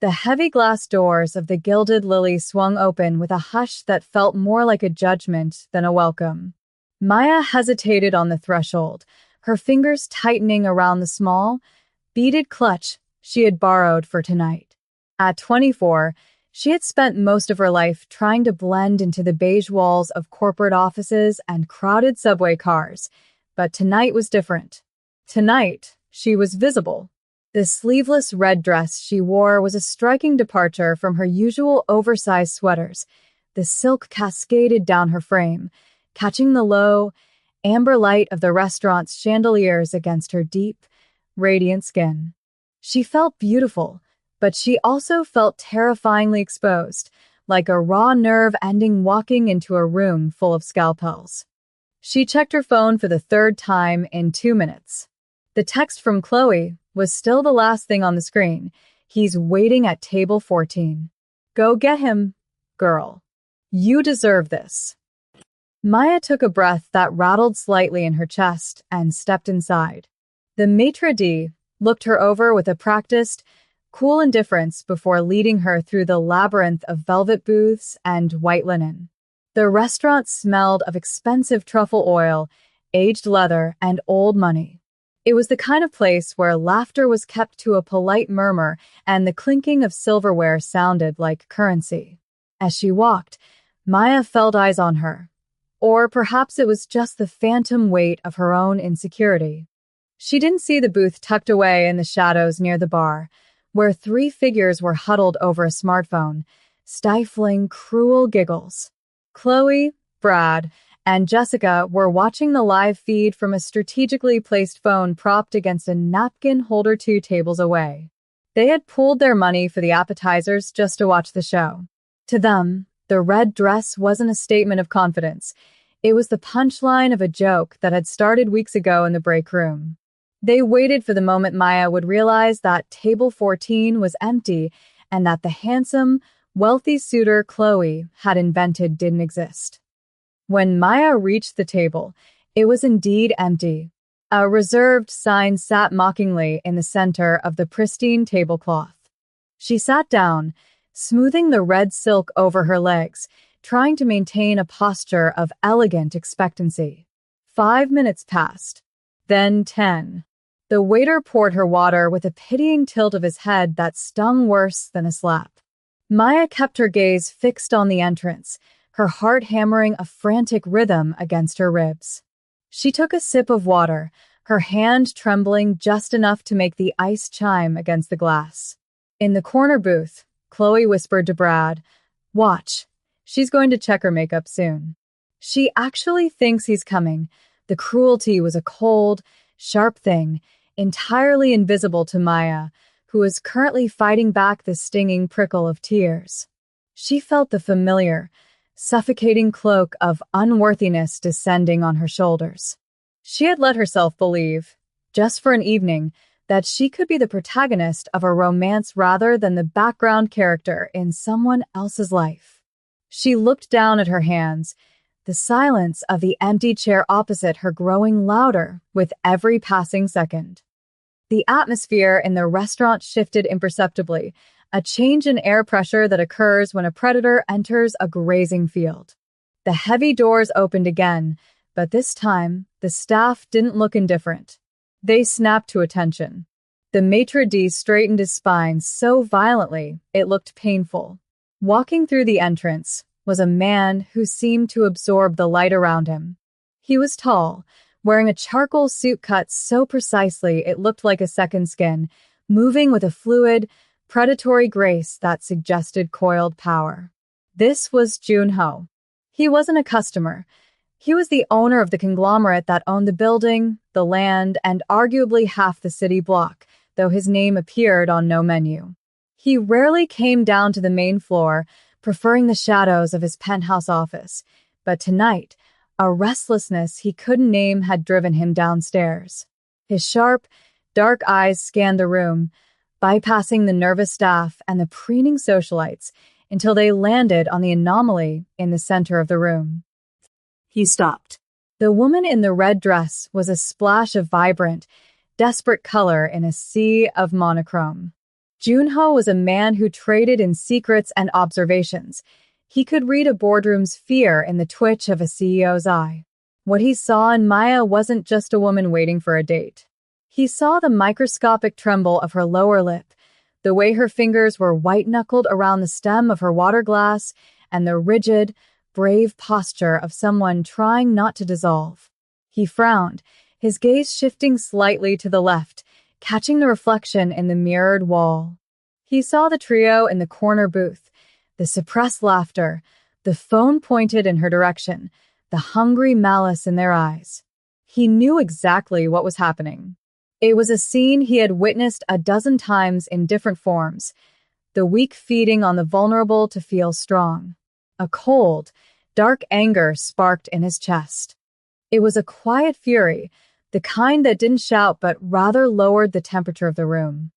The heavy glass doors of the Gilded Lily swung open with a hush that felt more like a judgment than a welcome. Maya hesitated on the threshold, her fingers tightening around the small, beaded clutch she had borrowed for tonight. At 24, she had spent most of her life trying to blend into the beige walls of corporate offices and crowded subway cars, but tonight was different. Tonight, she was visible. The sleeveless red dress she wore was a striking departure from her usual oversized sweaters. The silk cascaded down her frame, catching the low, amber light of the restaurant's chandeliers against her deep, radiant skin. She felt beautiful, but she also felt terrifyingly exposed, like a raw nerve ending walking into a room full of scalpels. She checked her phone for the third time in 2 minutes. The text from Chloe was still the last thing on the screen. He's waiting at table 14. Go get him, girl. You deserve this. Maya took a breath that rattled slightly in her chest and stepped inside. The maitre d' looked her over with a practiced, cool indifference before leading her through the labyrinth of velvet booths and white linen. The restaurant smelled of expensive truffle oil, aged leather, and old money. It was the kind of place where laughter was kept to a polite murmur and the clinking of silverware sounded like currency. As she walked, Maya felt eyes on her. Or perhaps it was just the phantom weight of her own insecurity. She didn't see the booth tucked away in the shadows near the bar, where 3 figures were huddled over a smartphone, stifling cruel giggles. Chloe, Brad, and Jessica were watching the live feed from a strategically placed phone propped against a napkin holder 2 tables away. They had pooled their money for the appetizers just to watch the show. To them, the red dress wasn't a statement of confidence. It was the punchline of a joke that had started weeks ago in the break room. They waited for the moment Maya would realize that table 14 was empty and that the handsome, wealthy suitor Chloe had invented didn't exist. When Maya reached the table, it was indeed empty. A reserved sign sat mockingly in the center of the pristine tablecloth. She sat down, smoothing the red silk over her legs, trying to maintain a posture of elegant expectancy. 5 minutes passed, then 10. The waiter poured her water with a pitying tilt of his head that stung worse than a slap. Maya kept her gaze fixed on the entrance, her heart hammering a frantic rhythm against her ribs. She took a sip of water, her hand trembling just enough to make the ice chime against the glass. In the corner booth, Chloe whispered to Brad, "Watch. She's going to check her makeup soon." She actually thinks he's coming. The cruelty was a cold, sharp thing, entirely invisible to Maya, who is currently fighting back the stinging prickle of tears. She felt the familiar, suffocating cloak of unworthiness descending on her shoulders. She had let herself believe, just for an evening, that she could be the protagonist of a romance rather than the background character in someone else's life. She looked down at her hands, the silence of the empty chair opposite her growing louder with every passing second. The atmosphere in the restaurant shifted imperceptibly, a change in air pressure that occurs when a predator enters a grazing field. The heavy doors opened again, but this time, the staff didn't look indifferent. They snapped to attention. The maitre d' straightened his spine so violently it looked painful. Walking through the entrance was a man who seemed to absorb the light around him. He was tall, wearing a charcoal suit cut so precisely it looked like a second skin, moving with a fluid, predatory grace that suggested coiled power. This was Junho. He wasn't a customer. He was the owner of the conglomerate that owned the building, the land, and arguably half the city block, though his name appeared on no menu. He rarely came down to the main floor, preferring the shadows of his penthouse office, but tonight, a restlessness he couldn't name had driven him downstairs. His sharp, dark eyes scanned the room, bypassing the nervous staff and the preening socialites until they landed on the anomaly in the center of the room. He stopped. The woman in the red dress was a splash of vibrant, desperate color in a sea of monochrome. Junho was a man who traded in secrets and observations. He could read a boardroom's fear in the twitch of a CEO's eye. What he saw in Maya wasn't just a woman waiting for a date. He saw the microscopic tremble of her lower lip, the way her fingers were white-knuckled around the stem of her water glass, and the rigid, brave posture of someone trying not to dissolve. He frowned, his gaze shifting slightly to the left, catching the reflection in the mirrored wall. He saw the trio in the corner booth, the suppressed laughter, the phone pointed in her direction, the hungry malice in their eyes. He knew exactly what was happening. It was a scene he had witnessed a dozen times in different forms, the weak feeding on the vulnerable to feel strong. A cold, dark anger sparked in his chest. It was a quiet fury, the kind that didn't shout but rather lowered the temperature of the room.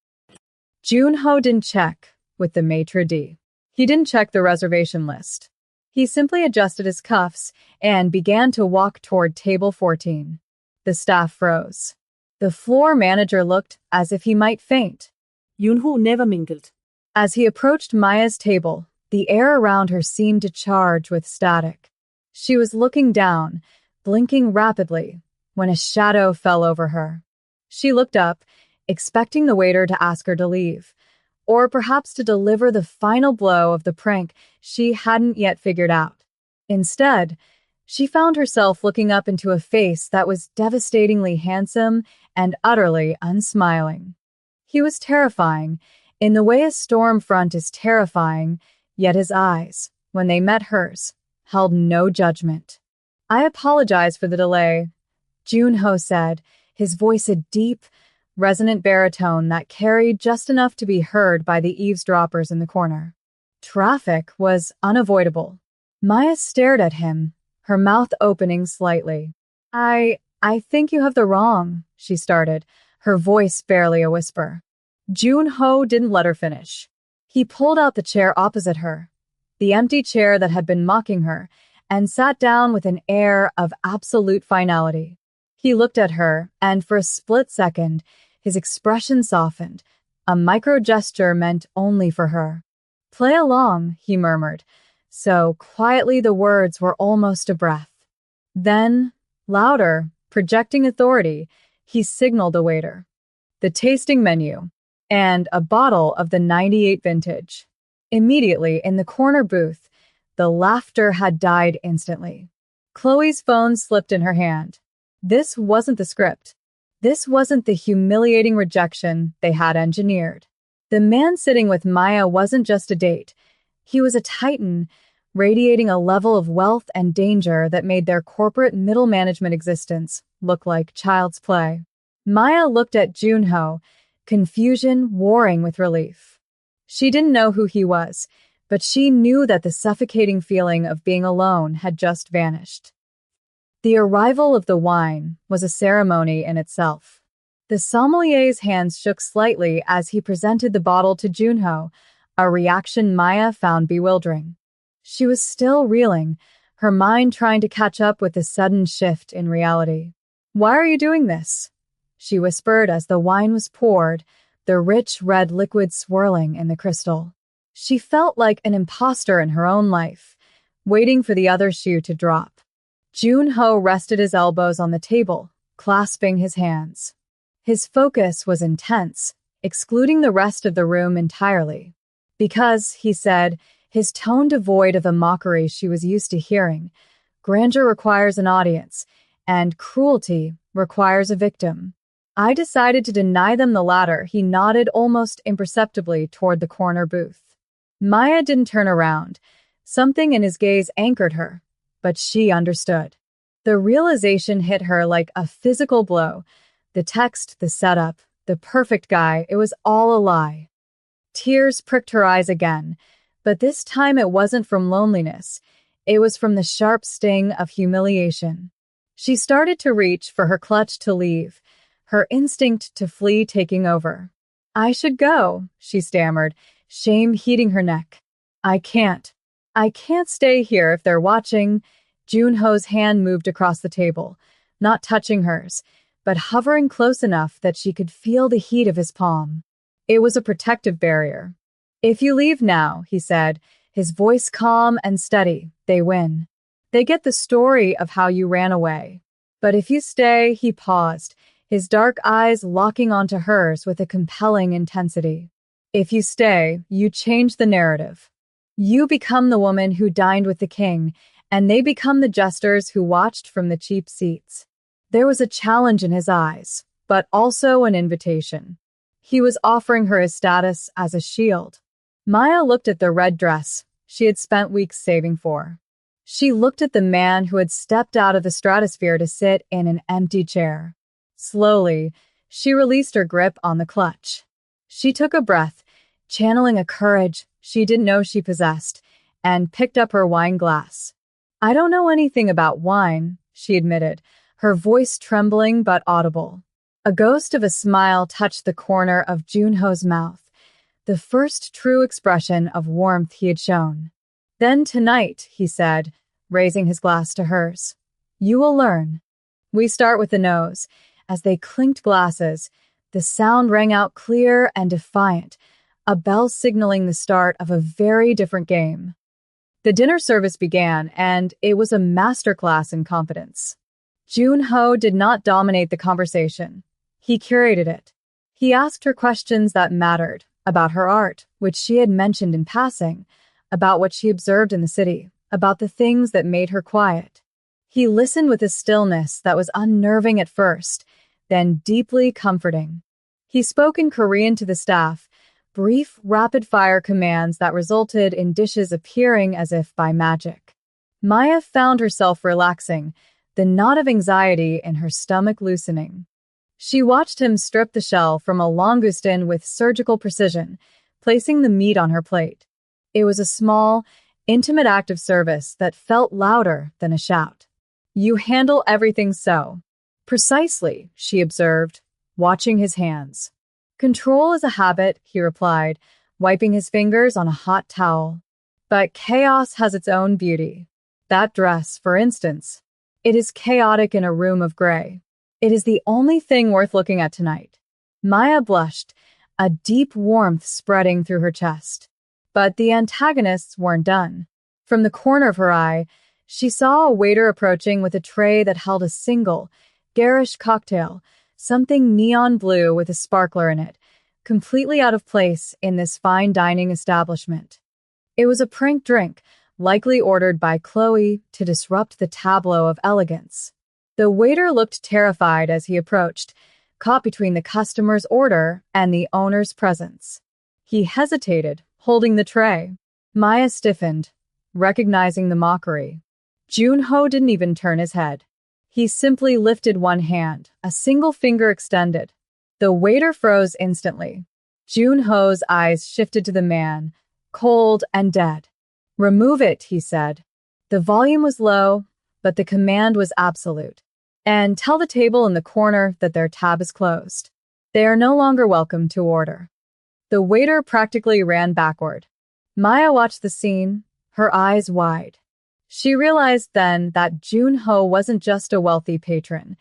Junho didn't check with the maitre d'. He didn't check the reservation list. He simply adjusted his cuffs and began to walk toward table 14. The staff froze. The floor manager looked as if he might faint. Junho never mingled. As he approached Maya's table, the air around her seemed to charge with static. She was looking down, blinking rapidly, when a shadow fell over her. She looked up, expecting the waiter to ask her to leave, or perhaps to deliver the final blow of the prank she hadn't yet figured out. Instead, she found herself looking up into a face that was devastatingly handsome and utterly unsmiling. He was terrifying, in the way a storm front is terrifying, yet his eyes, when they met hers, held no judgment. "I apologize for the delay," Junho said, his voice a deep, resonant baritone that carried just enough to be heard by the eavesdroppers in the corner. Traffic was unavoidable. Maya stared at him, her mouth opening slightly. I think you have the wrong," she started, her voice barely a whisper. Junho didn't let her finish. He pulled out the chair opposite her, the empty chair that had been mocking her, and sat down with an air of absolute finality. He looked at her, and for a split second, his expression softened, a micro gesture meant only for her. "Play along," he murmured, so quietly the words were almost a breath. Then, louder, projecting authority, he signaled a waiter. "The tasting menu," and a bottle of the '98 vintage. Immediately, in the corner booth, the laughter had died instantly. Chloe's phone slipped in her hand. This wasn't the script. This wasn't the humiliating rejection they had engineered. The man sitting with Maya wasn't just a date. He was a titan, radiating a level of wealth and danger that made their corporate middle management existence look like child's play. Maya looked at Junho, confusion warring with relief. She didn't know who he was, but she knew that the suffocating feeling of being alone had just vanished. The arrival of the wine was a ceremony in itself. The sommelier's hands shook slightly as he presented the bottle to Junho, a reaction Maya found bewildering. She was still reeling, her mind trying to catch up with the sudden shift in reality. "Why are you doing this?" she whispered as the wine was poured, the rich red liquid swirling in the crystal. She felt like an imposter in her own life, waiting for the other shoe to drop. Junho rested his elbows on the table, clasping his hands. His focus was intense, excluding the rest of the room entirely. Because, he said, his tone devoid of the mockery she was used to hearing, grandeur requires an audience, and cruelty requires a victim. "I decided to deny them the latter," he nodded almost imperceptibly toward the corner booth. Maya didn't turn around. Something in his gaze anchored her, but she understood. The realization hit her like a physical blow. The text, the setup, the perfect guy, it was all a lie. Tears pricked her eyes again, but this time it wasn't from loneliness. It was from the sharp sting of humiliation. She started to reach for her clutch to leave, her instinct to flee taking over. "I should go," she stammered, shame heating her neck. I can't stay here if they're watching." Junho's hand moved across the table, not touching hers, but hovering close enough that she could feel the heat of his palm. It was a protective barrier. If you leave now, he said, his voice calm and steady, they win. They get the story of how you ran away. But if you stay, he paused, his dark eyes locking onto hers with a compelling intensity. If you stay, you change the narrative. You become the woman who dined with the king, and they become the jesters who watched from the cheap seats. There was a challenge in his eyes, but also an invitation. He was offering her his status as a shield. Maya looked at the red dress she had spent weeks saving for. She looked at the man who had stepped out of the stratosphere to sit in an empty chair. Slowly, she released her grip on the clutch. She took a breath, channeling a courage she didn't know she possessed, and picked up her wine glass. I don't know anything about wine, she admitted, her voice trembling but audible. A ghost of a smile touched the corner of Junho's mouth, the first true expression of warmth he had shown. Then tonight, he said, raising his glass to hers, you will learn. We start with the nose. As they clinked glasses, the sound rang out clear and defiant, a bell signaling the start of a very different game. The dinner service began, and it was a masterclass in confidence. Junho did not dominate the conversation. He curated it. He asked her questions that mattered, about her art, which she had mentioned in passing, about what she observed in the city, about the things that made her quiet. He listened with a stillness that was unnerving at first, then deeply comforting. He spoke in Korean to the staff, brief, rapid-fire commands that resulted in dishes appearing as if by magic. Maya found herself relaxing, the knot of anxiety in her stomach loosening. She watched him strip the shell from a langoustine with surgical precision, placing the meat on her plate. It was a small, intimate act of service that felt louder than a shout. You handle everything so. Precisely, she observed, watching his hands. Control is a habit, he replied, wiping his fingers on a hot towel. But chaos has its own beauty. That dress, for instance. It is chaotic in a room of gray. It is the only thing worth looking at tonight. Maya blushed, a deep warmth spreading through her chest. But the antagonists weren't done. From the corner of her eye, she saw a waiter approaching with a tray that held a single, garish cocktail, something neon blue with a sparkler in it, completely out of place in this fine dining establishment. It was a prank drink, likely ordered by Chloe to disrupt the tableau of elegance. The waiter looked terrified as he approached, caught between the customer's order and the owner's presence. He hesitated, holding the tray. Maya stiffened, recognizing the mockery. Junho didn't even turn his head. He simply lifted one hand, a single finger extended. The waiter froze instantly. Junho's eyes shifted to the man, cold and dead. "Remove it," he said. The volume was low, but the command was absolute. "And tell the table in the corner that their tab is closed. They are no longer welcome to order." The waiter practically ran backward. Maya watched the scene, her eyes wide. She realized then that Junho wasn't just a wealthy patron.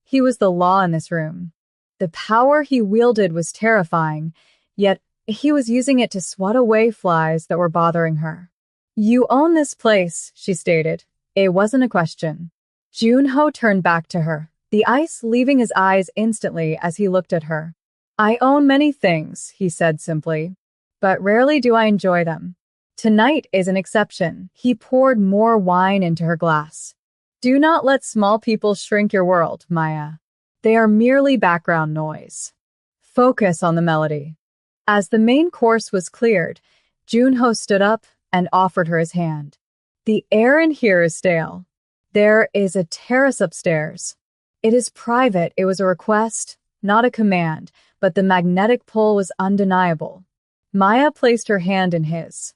He was the law in this room. The power he wielded was terrifying, yet he was using it to swat away flies that were bothering her. "You own this place," she stated. It wasn't a question. Junho turned back to her, the ice leaving his eyes instantly as he looked at her. "I own many things," he said simply, "but rarely do I enjoy them. Tonight is an exception." He poured more wine into her glass. "Do not let small people shrink your world, Maya. They are merely background noise. Focus on the melody." As the main course was cleared, Junho stood up and offered her his hand. "The air in here is stale. There is a terrace upstairs. It is private." It was a request, not a command, but the magnetic pull was undeniable. Maya placed her hand in his.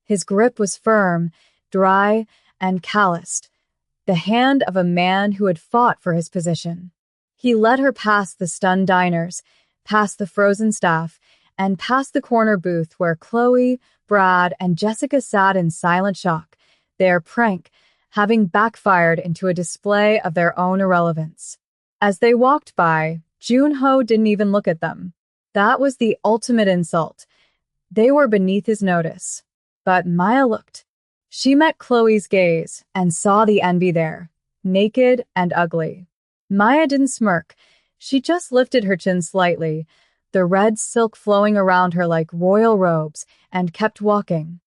His grip was firm, dry, and calloused, the hand of a man who had fought for his position. He led her past the stunned diners, past the frozen staff, and past the corner booth where Chloe, Brad, and Jessica sat in silent shock, their prank having backfired into a display of their own irrelevance. As they walked by, Junho didn't even look at them. That was the ultimate insult. They were beneath his notice. But Maya looked. She met Chloe's gaze and saw the envy there, naked and ugly. Maya didn't smirk. She just lifted her chin slightly, the red silk flowing around her like royal robes, and kept walking.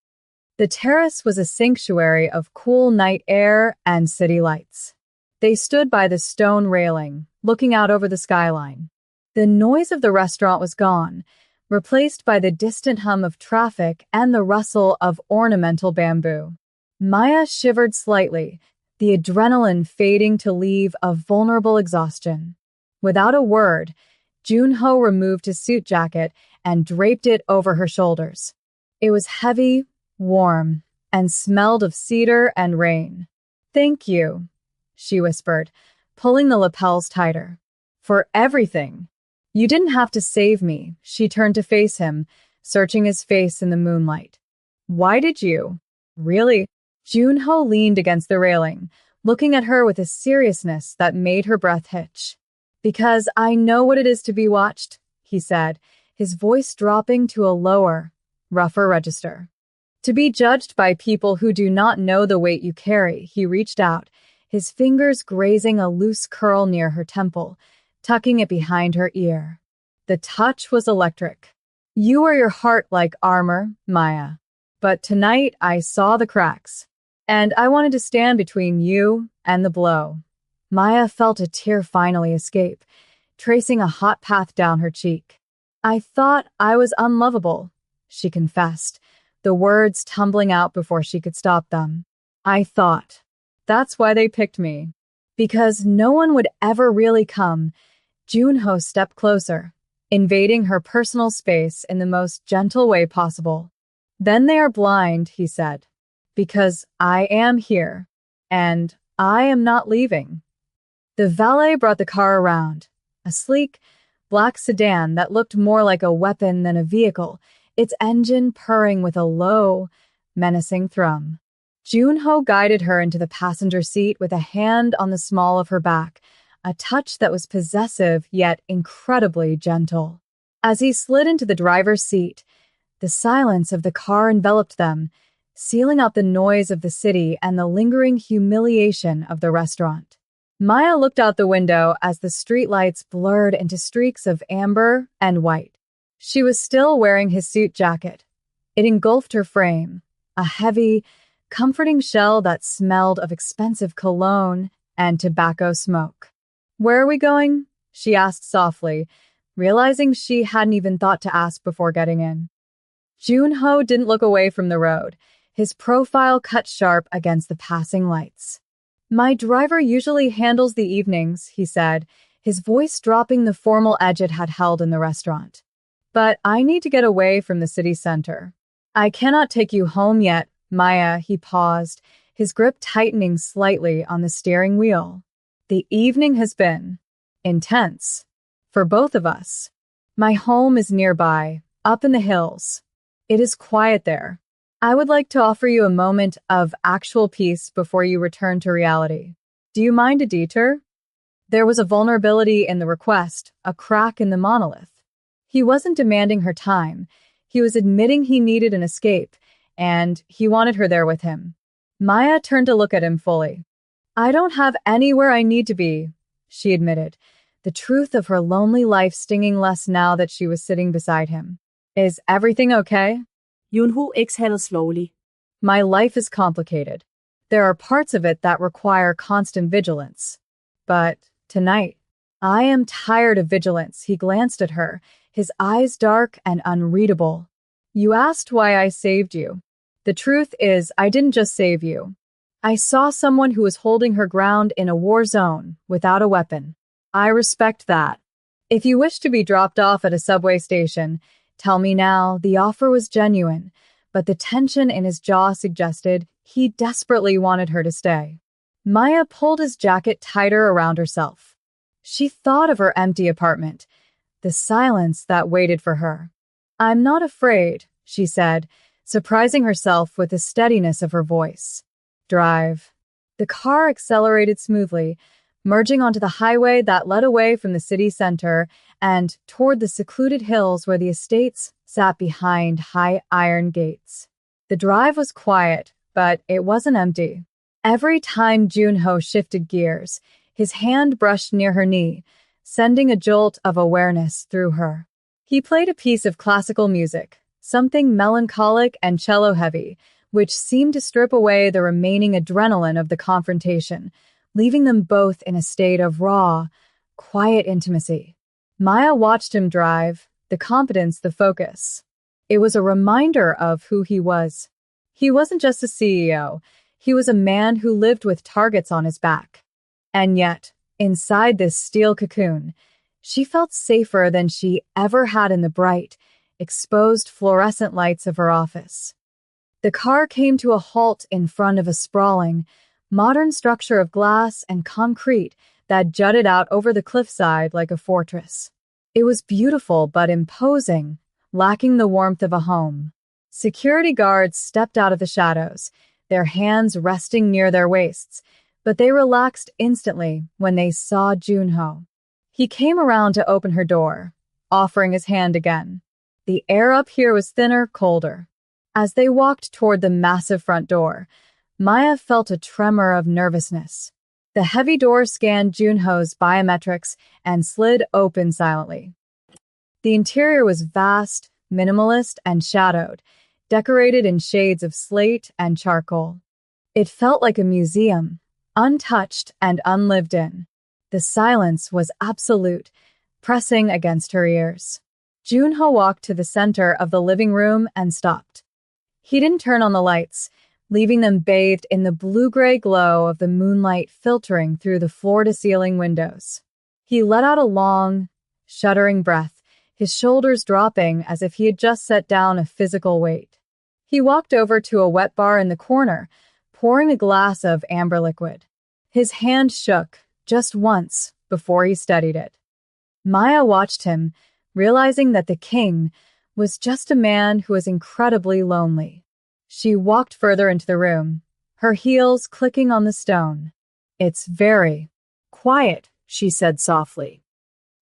The terrace was a sanctuary of cool night air and city lights. They stood by the stone railing, looking out over the skyline. The noise of the restaurant was gone, replaced by the distant hum of traffic and the rustle of ornamental bamboo. Maya shivered slightly, the adrenaline fading to leave a vulnerable exhaustion. Without a word, Junho removed his suit jacket and draped it over her shoulders. It was heavy, warm, and smelled of cedar and rain. "Thank you," she whispered, pulling the lapels tighter. "For everything. You didn't have to save me." She turned to face him, searching his face in the moonlight. "Why did you? Really?" Junho leaned against the railing, looking at her with a seriousness that made her breath hitch. "Because I know what it is to be watched," he said, his voice dropping to a lower, rougher register. "To be judged by people who do not know the weight you carry." He reached out, his fingers grazing a loose curl near her temple, tucking it behind her ear. The touch was electric. "You wear your heart like armor, Maya. But tonight I saw the cracks, and I wanted to stand between you and the blow." Maya felt a tear finally escape, tracing a hot path down her cheek. "I thought I was unlovable," she confessed, the words tumbling out before she could stop them. "I thought. That's why they picked me. Because no one would ever really come." Junho stepped closer, invading her personal space in the most gentle way possible. "Then they are blind," he said. "Because I am here, and I am not leaving." The valet brought the car around, a sleek, black sedan that looked more like a weapon than a vehicle, its engine purring with a low, menacing thrum. Junho guided her into the passenger seat with a hand on the small of her back, a touch that was possessive yet incredibly gentle. As he slid into the driver's seat, the silence of the car enveloped them, sealing out the noise of the city and the lingering humiliation of the restaurant. Maya looked out the window as the streetlights blurred into streaks of amber and white. She was still wearing his suit jacket. It engulfed her frame, a heavy, comforting shell that smelled of expensive cologne and tobacco smoke. "Where are we going?" she asked softly, realizing she hadn't even thought to ask before getting in. Junho didn't look away from the road, his profile cut sharp against the passing lights. "My driver usually handles the evenings," he said, his voice dropping the formal edge it had held in the restaurant. "But I need to get away from the city center. I cannot take you home yet, Maya." He paused, his grip tightening slightly on the steering wheel. "The evening has been intense for both of us. My home is nearby, up in the hills. It is quiet there. I would like to offer you a moment of actual peace before you return to reality. Do you mind a detour?" There was a vulnerability in the request, a crack in the monolith. He wasn't demanding her time. He was admitting he needed an escape, and he wanted her there with him. Maya turned to look at him fully. "I don't have anywhere I need to be," she admitted, the truth of her lonely life stinging less now that she was sitting beside him. "Is everything okay?" Junho exhalede slowly. "My life is complicated. There are parts of it that require constant vigilance. But tonight, I am tired of vigilance." He glanced at her, his eyes dark and unreadable. "You asked why I saved you. The truth is, I didn't just save you. I saw someone who was holding her ground in a war zone without a weapon. I respect that. If you wish to be dropped off at a subway station, tell me now." The offer was genuine, but the tension in his jaw suggested he desperately wanted her to stay. Maya pulled his jacket tighter around herself. She thought of her empty apartment, the silence that waited for her. "I'm not afraid," she said, surprising herself with the steadiness of her voice. "Drive." The car accelerated smoothly, merging onto the highway that led away from the city center and toward the secluded hills where the estates sat behind high iron gates. The drive was quiet, but it wasn't empty. Every time Junho shifted gears, his hand brushed near her knee, sending a jolt of awareness through her. He played a piece of classical music, something melancholic and cello-heavy, which seemed to strip away the remaining adrenaline of the confrontation, leaving them both in a state of raw, quiet intimacy. Maya watched him drive, the confidence, the focus. It was a reminder of who he was. He wasn't just a CEO, he was a man who lived with targets on his back. And yet, inside this steel cocoon, she felt safer than she ever had in the bright, exposed fluorescent lights of her office. The car came to a halt in front of a sprawling, modern structure of glass and concrete that jutted out over the cliffside like a fortress. It was beautiful but imposing, lacking the warmth of a home. Security guards stepped out of the shadows, their hands resting near their waists, but they relaxed instantly when they saw Junho. He came around to open her door, offering his hand again. The air up here was thinner, colder. As they walked toward the massive front door, Maya felt a tremor of nervousness. The heavy door scanned Junho's biometrics and slid open silently. The interior was vast, minimalist, and shadowed, decorated in shades of slate and charcoal. It felt like a museum, untouched and unlived in. The silence was absolute, pressing against her ears. Junho walked to the center of the living room and stopped. He didn't turn on the lights, leaving them bathed in the blue-gray glow of the moonlight filtering through the floor-to-ceiling windows. He let out a long, shuddering breath, his shoulders dropping as if he had just set down a physical weight. He walked over to a wet bar in the corner, pouring a glass of amber liquid. His hand shook, just once, before he steadied it. Maya watched him, realizing that the king was just a man who was incredibly lonely. She walked further into the room, her heels clicking on the stone. "It's very quiet," she said softly.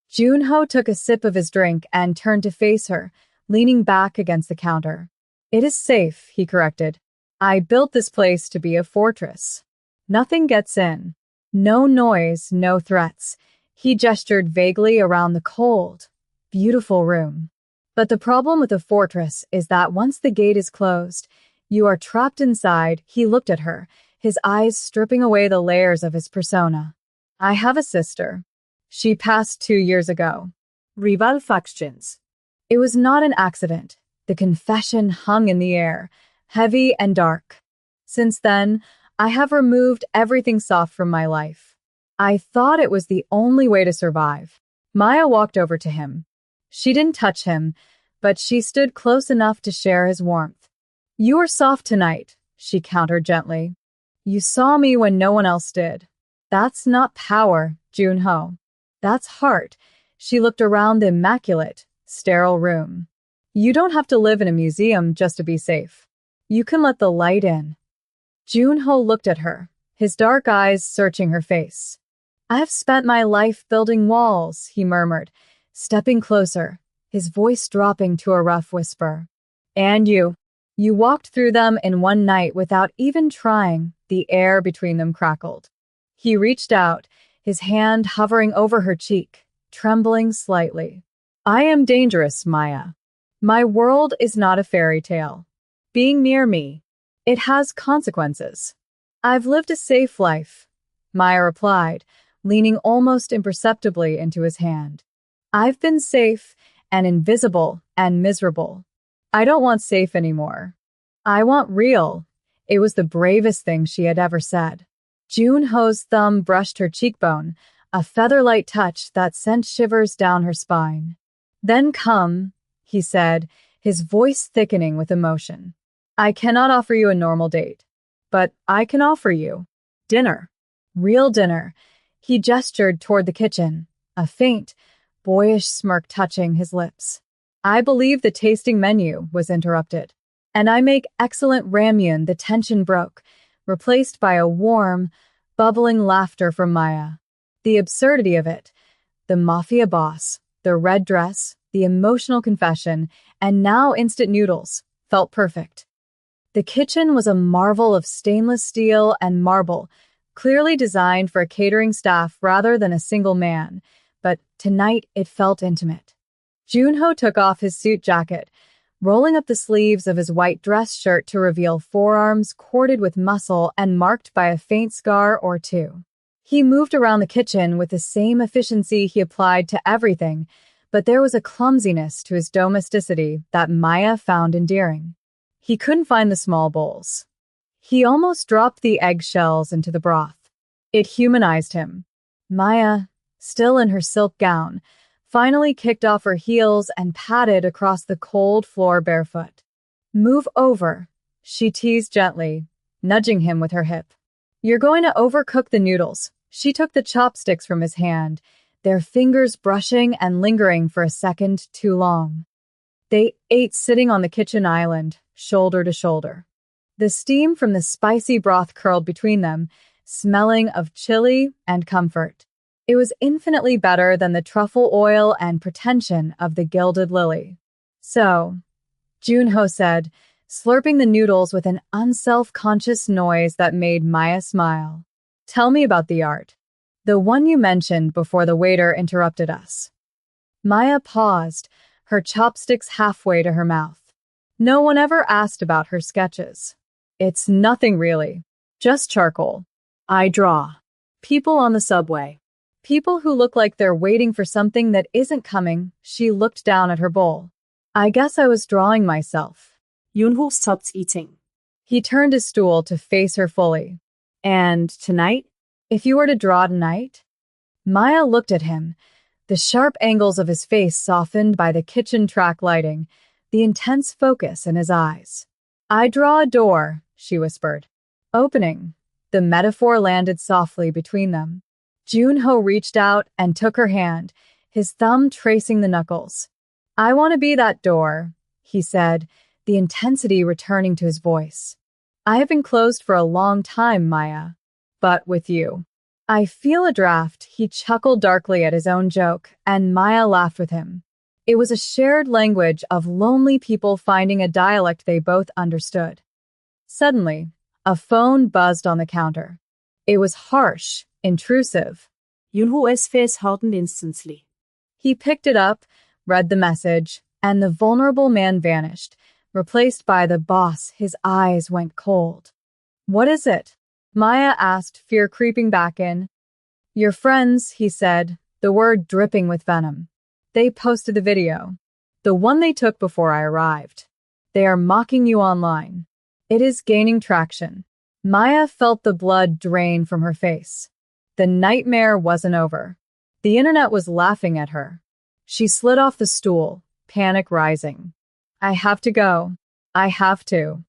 Junho took a sip of his drink and turned to face her, leaning back against the counter. "It is safe," he corrected. "I built this place to be a fortress. Nothing gets in. No noise, no threats." He gestured vaguely around the cold, beautiful room. But the problem with a fortress is that once the gate is closed, you are trapped inside. He looked at her, his eyes stripping away the layers of his persona. "I have a sister. She passed 2 years ago." Rival factions. It was not an accident. The confession hung in the air, heavy and dark. "Since then, I have removed everything soft from my life. I thought it was the only way to survive." Maya walked over to him. She didn't touch him, but she stood close enough to share his warmth. "You are soft tonight," she countered gently. "You saw me when no one else did. That's not power, Junho. That's heart." She looked around the immaculate, sterile room. "You don't have to live in a museum just to be safe. You can let the light in." Junho looked at her, his dark eyes searching her face. "I have spent my life building walls," he murmured, stepping closer, his voice dropping to a rough whisper. "And you walked through them in one night without even trying." The air between them crackled. He reached out, his hand hovering over her cheek, trembling slightly. "I am dangerous, Maya. My world is not a fairy tale. Being near me, it has consequences." "I've lived a safe life," Maya replied, leaning almost imperceptibly into his hand. "I've been safe and invisible and miserable. I don't want safe anymore. I want real." It was the bravest thing she had ever said. Junho's thumb brushed her cheekbone, a feather-light touch that sent shivers down her spine. "Then come," he said, his voice thickening with emotion. "I cannot offer you a normal date, but I can offer you dinner. Real dinner." He gestured toward the kitchen, a faint, boyish smirk touching his lips. "I believe the tasting menu was interrupted. And I make excellent ramyun." The tension broke, replaced by a warm, bubbling laughter from Maya. The absurdity of it. The Mafia boss, the red dress, the emotional confession, and now instant noodles felt perfect. The kitchen was a marvel of stainless steel and marble, clearly designed for a catering staff rather than a single man, but tonight it felt intimate. Junho took off his suit jacket, rolling up the sleeves of his white dress shirt to reveal forearms corded with muscle and marked by a faint scar or two. He moved around the kitchen with the same efficiency he applied to everything, but there was a clumsiness to his domesticity that Maya found endearing. He couldn't find the small bowls. He almost dropped the eggshells into the broth. It humanized him. Maya, still in her silk gown, finally kicked off her heels and padded across the cold floor barefoot. "Move over," she teased gently, nudging him with her hip. "You're going to overcook the noodles." She took the chopsticks from his hand, their fingers brushing and lingering for a second too long. They ate sitting on the kitchen island, shoulder to shoulder. The steam from the spicy broth curled between them, smelling of chili and comfort. It was infinitely better than the truffle oil and pretension of the gilded lily. "So," Junho said, slurping the noodles with an unself-conscious noise that made Maya smile. "Tell me about the art. The one you mentioned before the waiter interrupted us." Maya paused, her chopsticks halfway to her mouth. No one ever asked about her sketches. "It's nothing really. Just charcoal. I draw. People on the subway. People who look like they're waiting for something that isn't coming." She looked down at her bowl. "I guess I was drawing myself." Junho stopped eating. He turned his stool to face her fully. "And tonight? If you were to draw tonight?" Maya looked at him, the sharp angles of his face softened by the kitchen track lighting, the intense focus in his eyes. "I draw a door," she whispered. "Opening." The metaphor landed softly between them. Junho reached out and took her hand, his thumb tracing the knuckles. "I want to be that door," he said, the intensity returning to his voice. "I have been closed for a long time, Maya. But with you. I feel a draft." He chuckled darkly at his own joke, and Maya laughed with him. It was a shared language of lonely people finding a dialect they both understood. Suddenly, a phone buzzed on the counter. It was harsh, intrusive. Junho's face hardened instantly. He picked it up, read the message, and the vulnerable man vanished, replaced by the boss. His eyes went cold. "What is it?" Maya asked, fear creeping back in. "Your friends," he said, the word dripping with venom. "They posted the video. The one they took before I arrived. They are mocking you online. It is gaining traction." Maya felt the blood drain from her face. The nightmare wasn't over. The internet was laughing at her. She slid off the stool, panic rising. "I have to go. I have to."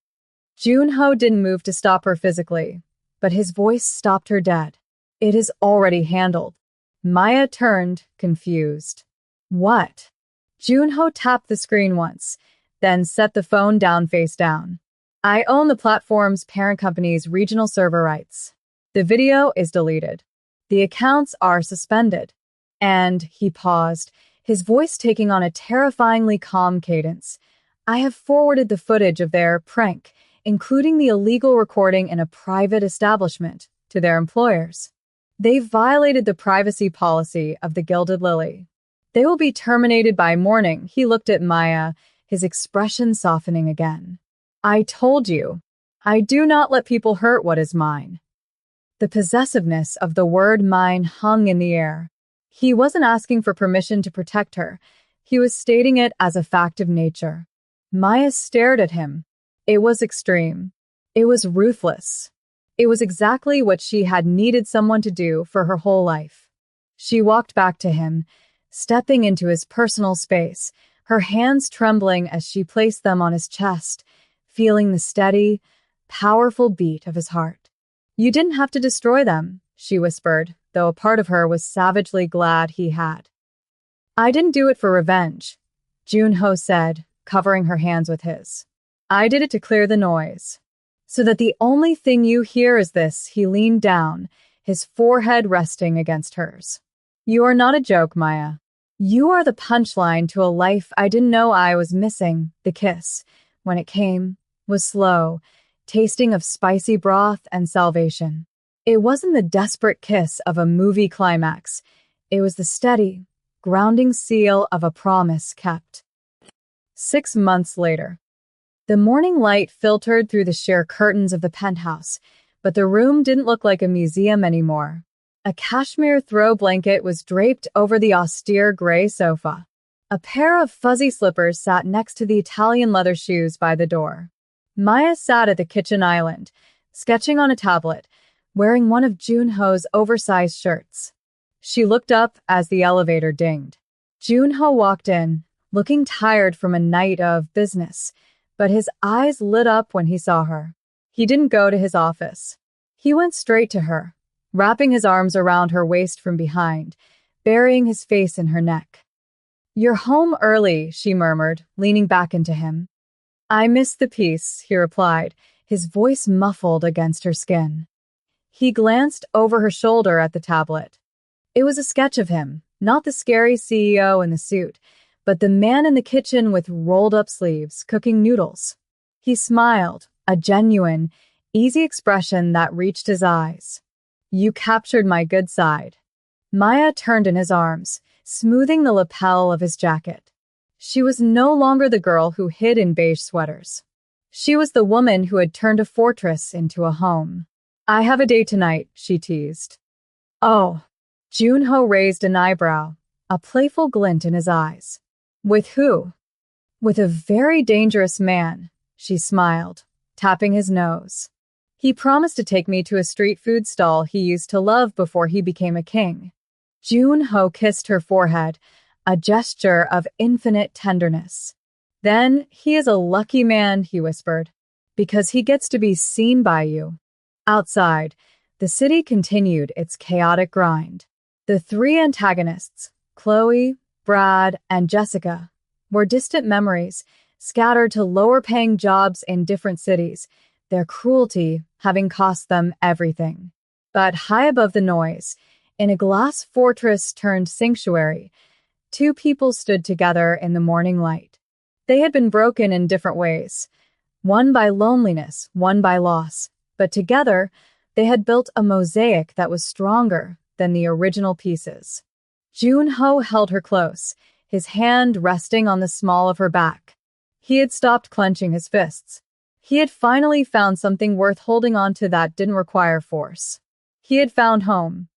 Junho didn't move to stop her physically, but his voice stopped her dead. "It is already handled." Maya turned, confused. "What?" Junho tapped the screen once, then set the phone down face down. "I own the platform's parent company's regional server rights. The video is deleted. The accounts are suspended." And he paused, his voice taking on a terrifyingly calm cadence. "I have forwarded the footage of their prank, including the illegal recording in a private establishment, to their employers. They've violated the privacy policy of the Gilded Lily. They will be terminated by morning." He looked at Maya, his expression softening again. "I told you. I do not let people hurt what is mine." The possessiveness of the word mine hung in the air. He wasn't asking for permission to protect her. He was stating it as a fact of nature. Maya stared at him. It was extreme. It was ruthless. It was exactly what she had needed someone to do for her whole life. She walked back to him, stepping into his personal space, her hands trembling as she placed them on his chest, feeling the steady, powerful beat of his heart. "You didn't have to destroy them," she whispered, though a part of her was savagely glad he had. "I didn't do it for revenge," Junho said, covering her hands with his. "I did it to clear the noise. So that the only thing you hear is this." He leaned down, his forehead resting against hers. You are not a joke, Maya. You are the punchline to a life I didn't know I was missing. The kiss, when it came, was slow, tasting of spicy broth and salvation. It wasn't the desperate kiss of a movie climax. It was the steady, grounding seal of a promise kept. 6 months later. The morning light filtered through the sheer curtains of the penthouse, but the room didn't look like a museum anymore. A cashmere throw blanket was draped over the austere gray sofa. A pair of fuzzy slippers sat next to the Italian leather shoes by the door. Maya sat at the kitchen island, sketching on a tablet, wearing one of Junho's oversized shirts. She looked up as the elevator dinged. Junho walked in, looking tired from a night of business, but his eyes lit up when he saw her. He didn't go to his office. He went straight to her, wrapping his arms around her waist from behind, burying his face in her neck. "You're home early," she murmured, leaning back into him. "I missed the peace," he replied, his voice muffled against her skin. He glanced over her shoulder at the tablet. It was a sketch of him, not the scary CEO in the suit, but the man in the kitchen with rolled-up sleeves, cooking noodles. He smiled, a genuine, easy expression that reached his eyes. "You captured my good side." Maya turned in his arms, smoothing the lapel of his jacket. She was no longer the girl who hid in beige sweaters. She was the woman who had turned a fortress into a home. "I have a date tonight," she teased. "Oh." Junho raised an eyebrow, a playful glint in his eyes. "With who?" "With a very dangerous man," she smiled, tapping his nose. "He promised to take me to a street food stall he used to love before he became a king." Junho kissed her forehead, a gesture of infinite tenderness. "Then he is a lucky man," he whispered, "because he gets to be seen by you." Outside, the city continued its chaotic grind. The three antagonists, Chloe, Brad, and Jessica, were distant memories, scattered to lower-paying jobs in different cities, their cruelty having cost them everything. But high above the noise, in a glass fortress turned sanctuary, two people stood together in the morning light. They had been broken in different ways, one by loneliness, one by loss, but together they had built a mosaic that was stronger than the original pieces. Junho held her close, his hand resting on the small of her back. He had stopped clenching his fists. He had finally found something worth holding on to that didn't require force. He had found home.